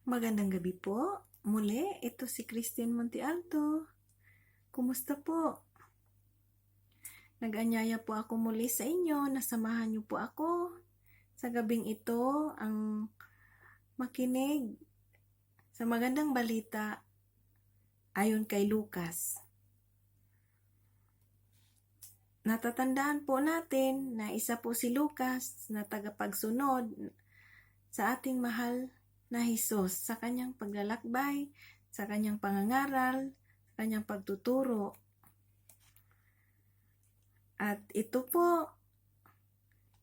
Magandang gabi po. Muli, ito si Christine Montialto. Kumusta po? Nag-anyaya po ako muli sa inyo na samahan niyo po ako sa gabing ito ang makinig sa magandang balita ayon kay Lucas. Natatandaan po natin na isa po si Lucas na tagapagsunod sa ating mahal na Hesus sa kanyang paglalakbay, sa kanyang pangangaral, sa kanyang pagtuturo. At ito po,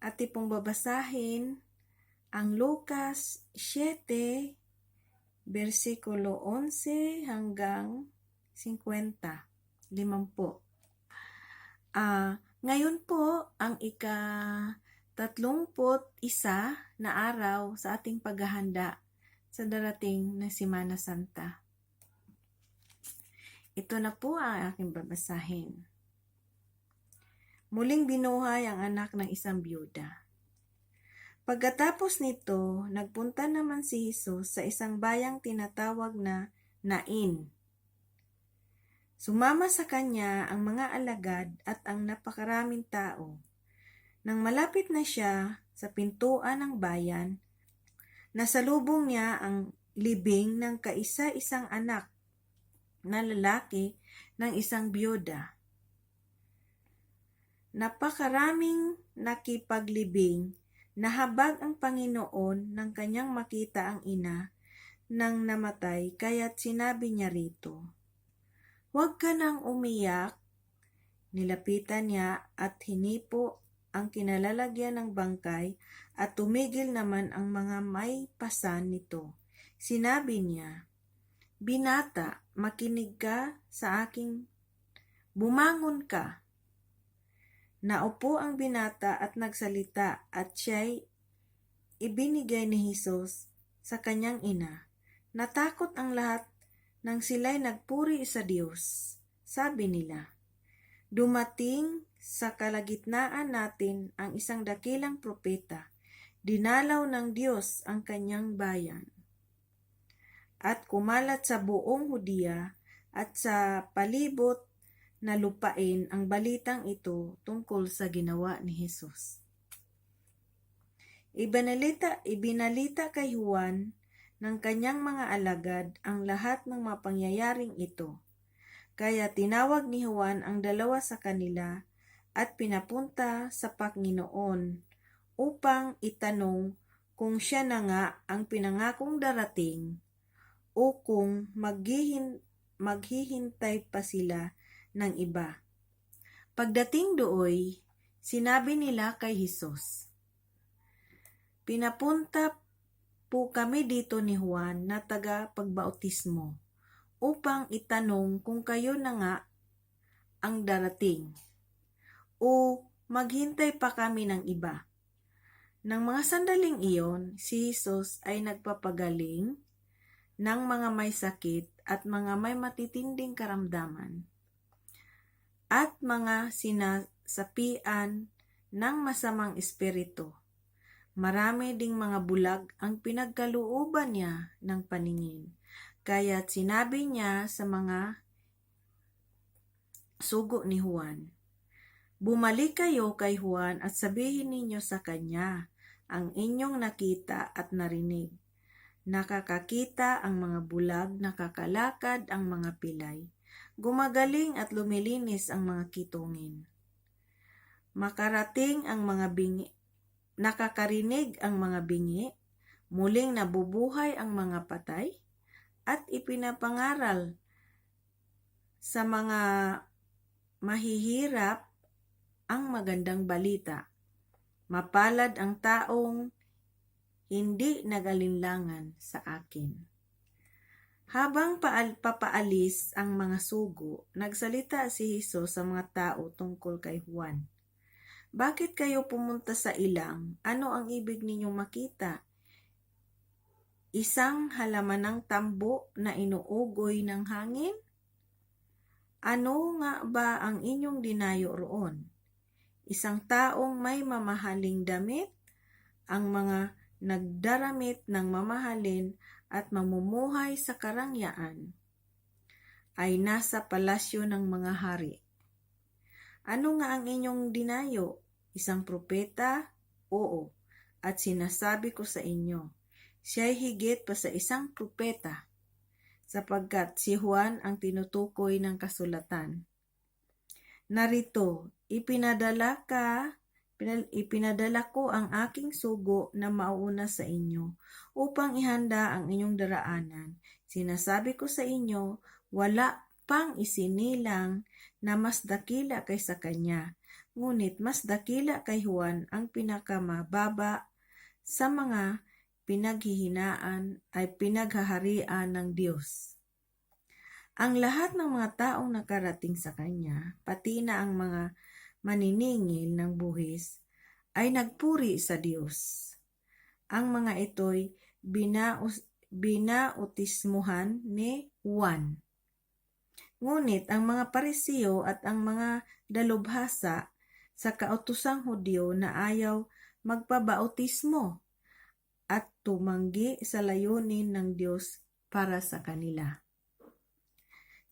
ating pong babasahin ang Lucas 7, versikulo 11 hanggang 50. 50. Ngayon po, ang ika-31 na araw sa ating paghahanda sa darating na Semana Santa. Ito na po ang aking babasahin. Muling binuhay ang anak ng isang byuda. Pagkatapos nito, nagpunta naman si Hesus sa isang bayang tinatawag na Nain. Sumama sa kanya ang mga alagad at ang napakaraming tao. Nang malapit na siya sa pintuan ng bayan, nasalubong niya ang libing ng kaisa-isang anak na lalaki ng isang byuda. Napakaraming nakipaglibing na habag ang Panginoon nang kanyang makita ang ina ng namatay, kaya't sinabi niya rito, "Huwag ka nang umiyak." Nilapitan niya at hinipo ang kinalalagyan ng bangkay at tumigil naman ang mga may pasan nito. Sinabi niya, "Binata, makinig ka sa aking bumangon ka." Naupo ang binata at nagsalita at siya'y ibinigay ni Hesus sa kanyang ina. Natakot ang lahat nang sila'y nagpuri sa Diyos. Sabi nila, "Dumating sa kalagitnaan natin ang isang dakilang propeta. Dinalaw ng Diyos ang kanyang bayan." At kumalat sa buong Hudiya at sa palibot na lupain ang balitang ito tungkol sa ginawa ni Hesus. Ibinalita kay Juan ng kanyang mga alagad ang lahat ng mga pangyayaring ito. Kaya tinawag ni Juan ang dalawa sa kanila at pinapunta sa Panginoon upang itanong kung siya na nga ang pinangakong darating o kung maghihintay pa sila ng iba. Pagdating dooy, sinabi nila kay Hesus, "Pinapunta po kami dito ni Juan na taga-pagbautismo upang itanong kung kayo na nga ang darating o maghintay pa kami ng iba." Nang mga sandaling iyon, si Hesus ay nagpapagaling ng mga may sakit at mga may matitinding karamdaman at mga sinasapian ng masamang espiritu. Marami ding mga bulag ang pinagkalooban niya ng paningin. Kaya't sinabi niya sa mga sugo ni Juan, "Bumalik kayo kay Juan at sabihin ninyo sa kanya ang inyong nakita at narinig. Nakakakita ang mga bulag, nakakalakad ang mga pilay, gumagaling at lumilinis ang mga kitungin. Nakakarinig ang mga bingi, muling nabubuhay ang mga patay, at ipinapangaral sa mga mahihirap ang magandang balita. Mapalad ang taong hindi nag-alinlangan sa akin." Habang papaalis ang mga sugo, nagsalita si Hesus sa mga tao tungkol kay Juan. "Bakit kayo pumunta sa ilang? Ano ang ibig ninyong makita? Isang halaman ng tambo na inuugoy ng hangin? Ano nga ba ang inyong dinayo roon? Isang taong may mamahaling damit? Ang mga nagdaramit ng mamahalin at mamumuhay sa karangyaan, ay nasa palasyo ng mga hari. Ano nga ang inyong dinayo? Isang propeta? Oo, at sinasabi ko sa inyo, siya'y higit pa sa isang propeta, sapagkat si Juan ang tinutukoy ng kasulatan. Narito, ipinadala ko ang aking sugo na mauuna sa inyo, upang ihanda ang inyong daraanan. Sinasabi ko sa inyo, wala pang isinilang na mas dakila kaysa kanya, ngunit mas dakila kay Juan ang pinakamababa sa mga pinaghaharian ng Diyos. Ang lahat ng mga taong nakarating sa kanya, pati na ang mga maniningil ng buhis, ay nagpuri sa Diyos. Ang mga ito'y binautismuhan ni Juan. Ngunit ang mga Pariseo at ang mga dalubhasa sa kautosang Hudyo na ayaw magpabautismo at tumanggi sa layunin ng Diyos para sa kanila.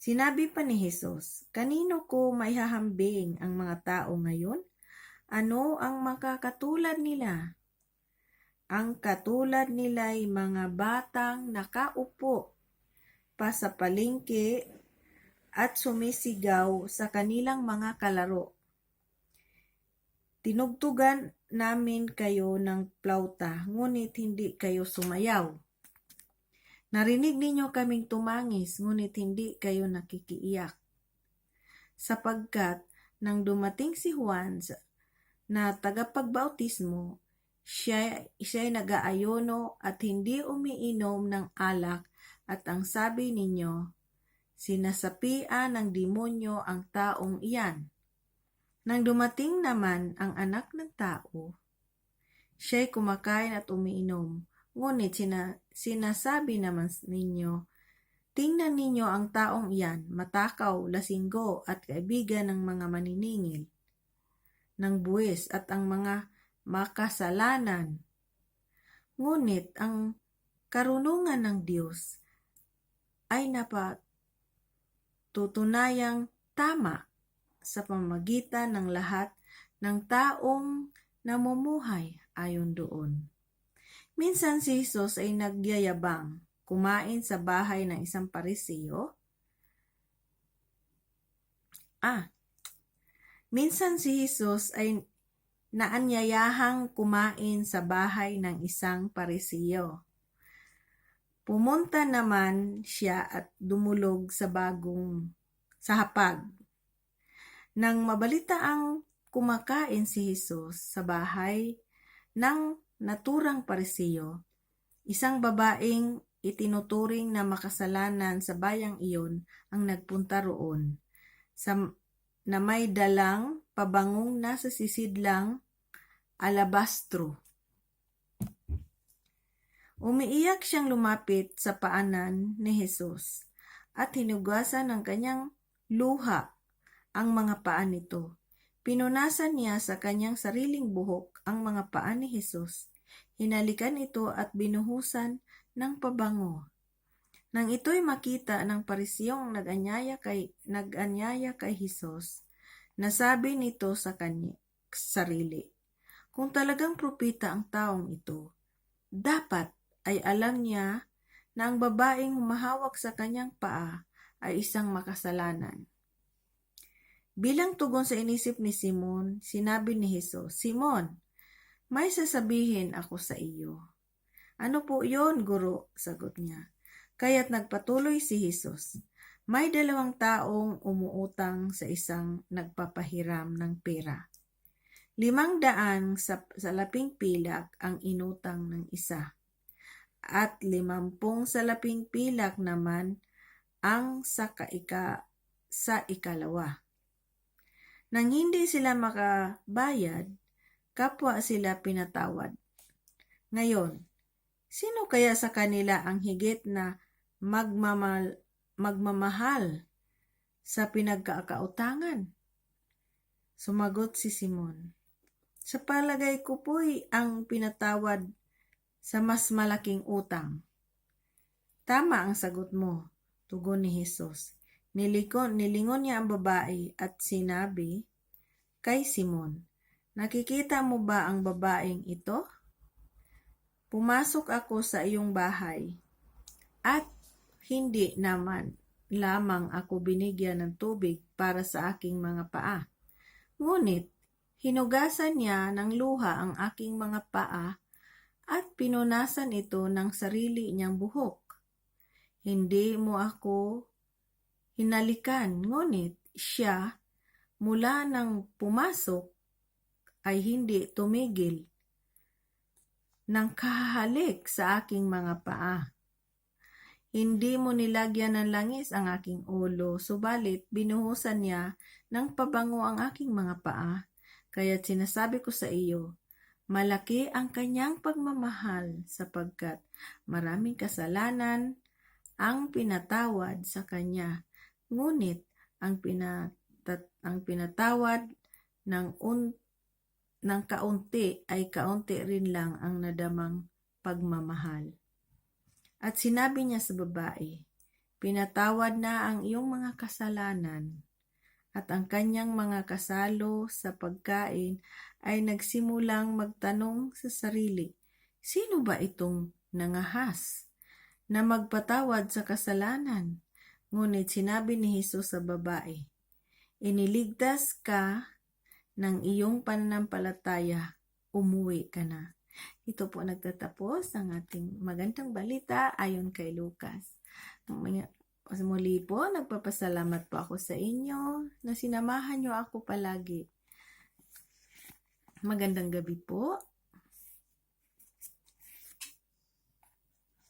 Sinabi pa ni Jesus, kanino ko maihahambing ang mga tao ngayon? Ano ang makakatulad nila? Ang katulad nila'y mga batang nakaupo pa sa palengke at sumisigaw sa kanilang mga kalaro. Tinugtugan namin kayo ng plauta, ngunit hindi kayo sumayaw. Narinig ninyo kaming tumangis, ngunit hindi kayo nakikiiyak. Sapagkat nang dumating si Juan na tagapagbautismo, siya'y nag-aayono at hindi umiinom ng alak, at ang sabi ninyo, sinasapian ng demonyo ang taong iyan. Nang dumating naman ang Anak ng Tao, siya'y kumakain at umiinom. Ngunit sinasabi naman ninyo, tingnan ninyo ang taong iyan, matakaw, lasinggo at kaibigan ng mga maniningil ng buwis at ang mga makasalanan. Ngunit ang karunungan ng Diyos ay napatutunayang tama sa pamamagitan ng lahat ng taong namumuhay ayon doon. Minsan si Jesus ay nagyayabang kumain sa bahay ng isang Pariseo. Minsan si Jesus ay naanyayahang kumain sa bahay ng isang Pariseo. Pumunta naman siya at dumulog sa hapag. Nang mabalitaang kumakain si Jesus sa bahay ng naturang Pariseo, isang babaeng itinuturing na makasalanan sa bayang iyon ang nagpunta roon, na may dalang pabangong nasa sisidlang alabastro. Umiiyak siyang lumapit sa paanan ni Jesus at hinugasan ng kanyang luha ang mga paa nito. Pinunasan niya sa kanyang sariling buhok ang mga paa ni Jesus. Hinalikan ito at binuhusan ng pabango. Nang ito'y makita ng Parisiyong nag-anyaya kay Jesus, nasabi nito sa kanya sarili, kung talagang propeta ang taong ito, dapat ay alam niya na ang babaeng humahawak sa kanyang paa ay isang makasalanan. Bilang tugon sa inisip ni Simon, sinabi ni Jesus, Simon, may sasabihin ako sa iyo. Ano po yon, Guro? Sagot niya. Kaya't nagpatuloy si Jesus. May 2 taong umuutang sa isang nagpapahiram ng pera. 500 salaping pilak ang inutang ng isa. At 50 salaping pilak naman ang sa ikalawa. Nang hindi sila makabayad, kapwa sila pinatawad. Ngayon, sino kaya sa kanila ang higit na magmamahal sa pinagkakautangan? Sumagot si Simon, sa palagay ko po'y ang pinatawad sa mas malaking utang. Tama ang sagot mo, tugon ni Jesus. Nilingon niya ang babae at sinabi kay Simon, nakikita mo ba ang babaeng ito? Pumasok ako sa iyong bahay at hindi naman lamang ako binigyan ng tubig para sa aking mga paa. Ngunit, hinugasan niya ng luha ang aking mga paa at pinunasan ito ng sarili niyang buhok. Hindi mo ako hinalikan, ngunit siya mula nang pumasok ay hindi tumigil ng kahahalik sa aking mga paa. Hindi mo nilagyan ng langis ang aking ulo, subalit binuhusan niya ng pabango ang aking mga paa. Kaya't sinasabi ko sa iyo, malaki ang kanyang pagmamahal sapagkat maraming kasalanan ang pinatawad sa kanya. Ngunit ang pinatawad ng kaunti ay kaunti rin lang ang nadamang pagmamahal. At sinabi niya sa babae, pinatawad na ang iyong mga kasalanan. At ang kanyang mga kasalo sa pagkain ay nagsimulang magtanong sa sarili, sino ba itong nangahas na magpatawad sa kasalanan? Ngunit sinabi ni Jesus sa babae, iniligtas ka ng iyong pananampalataya, umuwi ka na. Ito po nagtatapos ang ating magandang balita ayon kay Lucas. Muli po, nagpapasalamat po ako sa inyo na sinamahan niyo ako palagi. Magandang gabi po.